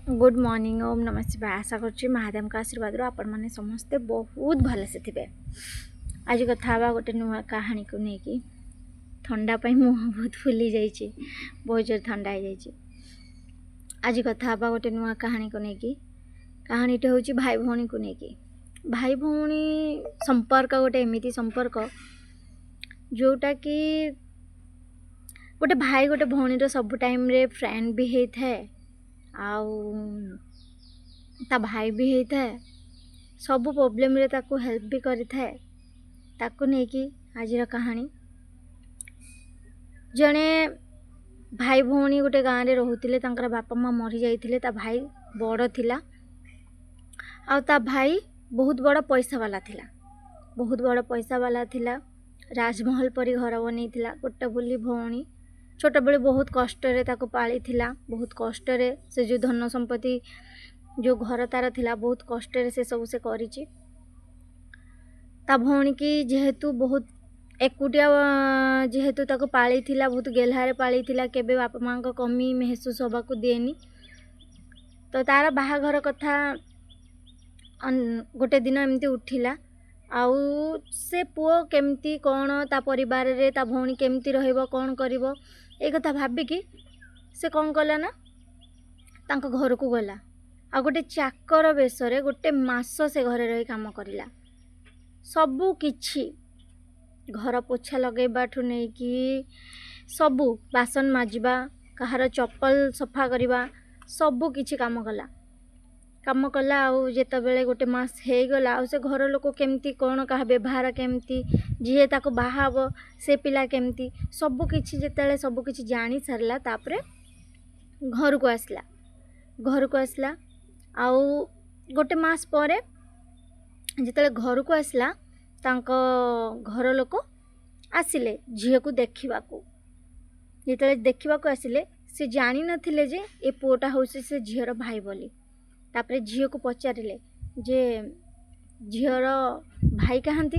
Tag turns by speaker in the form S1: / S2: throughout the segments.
S1: Good morning. ओम नमः शिवाय। आशा कर महादेव का आशीर्वाद आपण मैंने समस्ते बहुत भलसे थे। आज कथा गोटे नुआ कहानी को लेकिन ठंडापाई मुँह बहुत फुली जाइए, बहुत जोर ठंडा हो जाइए। आज कथा गोटे नुआ कहानी को लेकिन कहानीटे हूँ भाई भौणी को लेकिन। भाई भौणी संपर्क गोटे एमती संपर्क जोटा कि गोटे भाई गोटे भौणी सब टाइम रे फ्रेंड भी होता है आउ ता भाई भी होता है, सब प्रॉब्लम रे ताको हेल्प भी करिथाए। ताको नेकी आजिर कहानी जड़े भाई भौणी गोटे गाँव में रोते, तांकर बापा माँ मरी जाइथिले। ता भाई बड़ थिला आ ता भाई बहुत बड़ पैसा वाला थिला, बहुत बड़ पैसा वाला थिला। राजमहल परी घर बनी थिला। गोटे बोली भौणी छोट बेले बहुत कष्ट रे ताको पाली थिला, बहुत कष्ट रे से जो धन संपत्ति जो घर तार थिला बहुत कष्ट रे से सब से करिछि। ता भौणी की जेहेतु बहुत एकुटिया जेहेतु ताको पाली थिला, बहुत गेल्हारे पाली थिला, केबे बापा माँ को कमी महसूस होबा को देनी। तो तार बाहाघर कथा गोटे दिन एमती उठिला आउ से पुओ केमती कौन ता परिवार रे ता भौणी केमती रहिबो कौन करिबो ए कथा भाबिकी से कौन कला ना तांको घर को गला आ गोटे चाकर बेसरे गोटे मास से घरे रही काम करिला। सबू किछि घर पोछा लगेबाठु नहीं कि सबू बासन माजिबा, कहार चप्पल सफा करवा, सबू किछि काम कला आउ जेते बेले गोटे मास हे गला आउ से घर लोक केमती कौन कहा व्यवहार केमती जीए ताको बाहाब से पिला केमती सबू किछि जेते सबू किछि जानी सारला। तापरे घर को आसला आउ गोटे मास परे जेते घर को आसला तांको घर लोक आसिले झील को देखा, जिते देखा आसिले से जानी नथिले जे ए पुओटा हूँ से झीर भाई बोली। तापरे झील को पचारे जे झीर भाई कहाँती।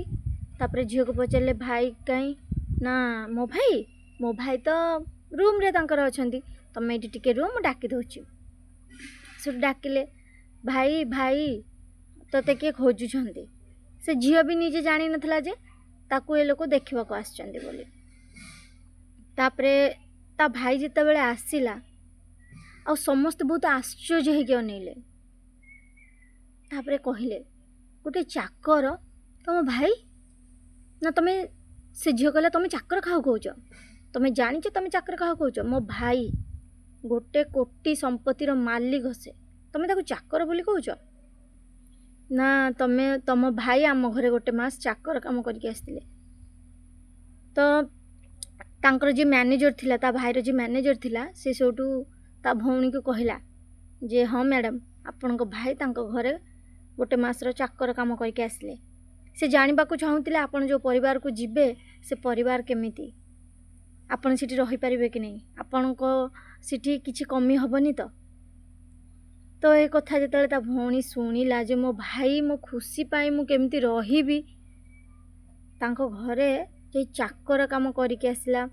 S1: तापरे झील को पचारे भाई कहीं ना मो भाई तो रूम रे तांकर अछंती, तमे एटी टिके रूम डाकी दउची। से डाकिले भाई भाई तते किए खोजुछंती। से झील भी निजे जानी नथला जे ताकू ए लोक देखा को आछंती बोली। तापरे ता भाई जिते बेले आसिला आ समस्त बहुत आश्चर्य होके अनेले। तापरे कहले गोटे चाकर तुम भाई ना, तमे से झील कहला तुम चाकर खाओ कौच, तुम जानिच तुम चाकर खाओ कौच। मो भाई गोटे कोटी संपत्तिर मालिक से तुम ताको चाकर बोली कौच ना, तमे तम भाई आम घरे गोटे मास चाकर काम करके आसतिले। तो तांकर जे मैनेजर थिला, ता भाईर जे मैनेजर थिला से सोटू ता भौणी को कहला जे हाँ मैडम आपण भाई तांको घरे गोटे मासर चाकर काम करके आसले। से जानिबा को चाहूतिले आपण जो परिवार को जिबे से परिवार केमिति, आपण सिटी रही पारिबे कि नहीं, आपण को सिटी किछि कमी हबनी। तो ये कथा जेतेले ता भौणी सुनिला जे मो भाई मो खुशी पाई मु केमिति रहिबी, तांको घरे जे चाकर काम करके आसला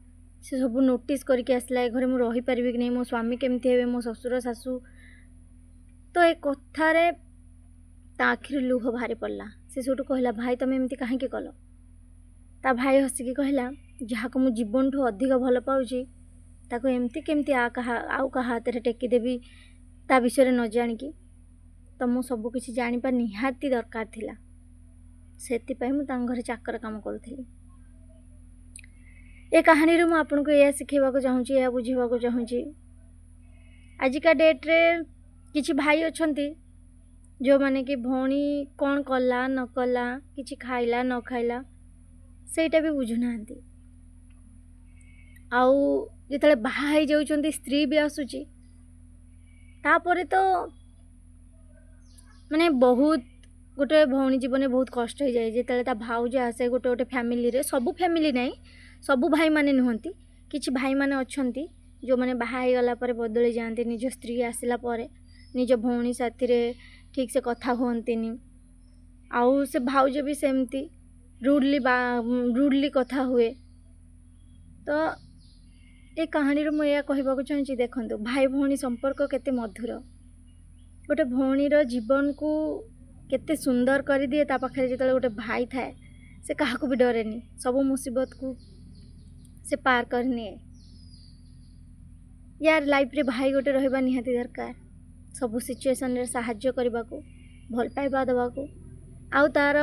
S1: से सब नोटिस करके आसला ए घरे मु रही पारिबे कि नहीं, मो स्वामी केमिति हेबे, मो ससुर सासू। तो ए कथारे ता आखिर लुह बाहरी पड़ला। से सोटू कहला भाई तुम एमती कहीं कल। ता भाई हसिकी कहला जहाँ को मु जीवन ठू अधिक भल पाउची ताको एमती केमती आउ कहा हाथ टेकी देवी ता विषय न जानिकी। तो मु सब किछि जानिपा निहाती दरकार थिला, सेति मु तांग घरे चाकर काम करुथिली। ए कहानी रे मु आपन को या सिखेबा को चाहूची, या बुझेबा को चाहूची। आजिका डेट रे किछि भाई अछंती जो माने कि भौणी कौन कला न कला, किछि खाइला न खाइला सेटा भी बुझु नांती। आउ जेतले बाहा हो जाउचंती स्त्री भी आसुची तापरे तो माने बहुत गोटे भौणी जीवन में बहुत कष्ट हो जाए। जेतले ता भाउज आसे गोटे गोटे फैमिली रे, सबु फैमिली नहीं, सबु भाई माने नुहंती, किछि भाई माने अछंती जो माने बाहा हो गला परे बदली जाते, निज स्त्री आसिला परे निज भौणी साथी रे ठीक से कथा हुअंतीनी। आउ से भाउज भी सेमती रूडली कथा हुए। तो ये कहानी रो मैं कहबा को चाहूँगी, देखंतु भाई भौणी संपर्क केते मधुर। गोटे भौणीर जीवन को केते सुंदर कर दिए ता पाखे जो गोटे भाई थाए से क्या भी डरेनी सब मुसीबत को से पार करनी यार लाइफ रे भाई गोटे रहिबा निहाती दरकार सब सिचुएशन रे साहाଯ୍य करने को भल पाइबा दवा को आउ तार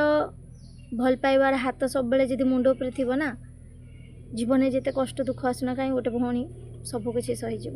S1: भल पाइबार हाथ सब बेले जदि मुंड उपर थिबो ना जीवन जिते कष्ट दुख आसुना कहीं गोटे भौणी सब किसी सहीज।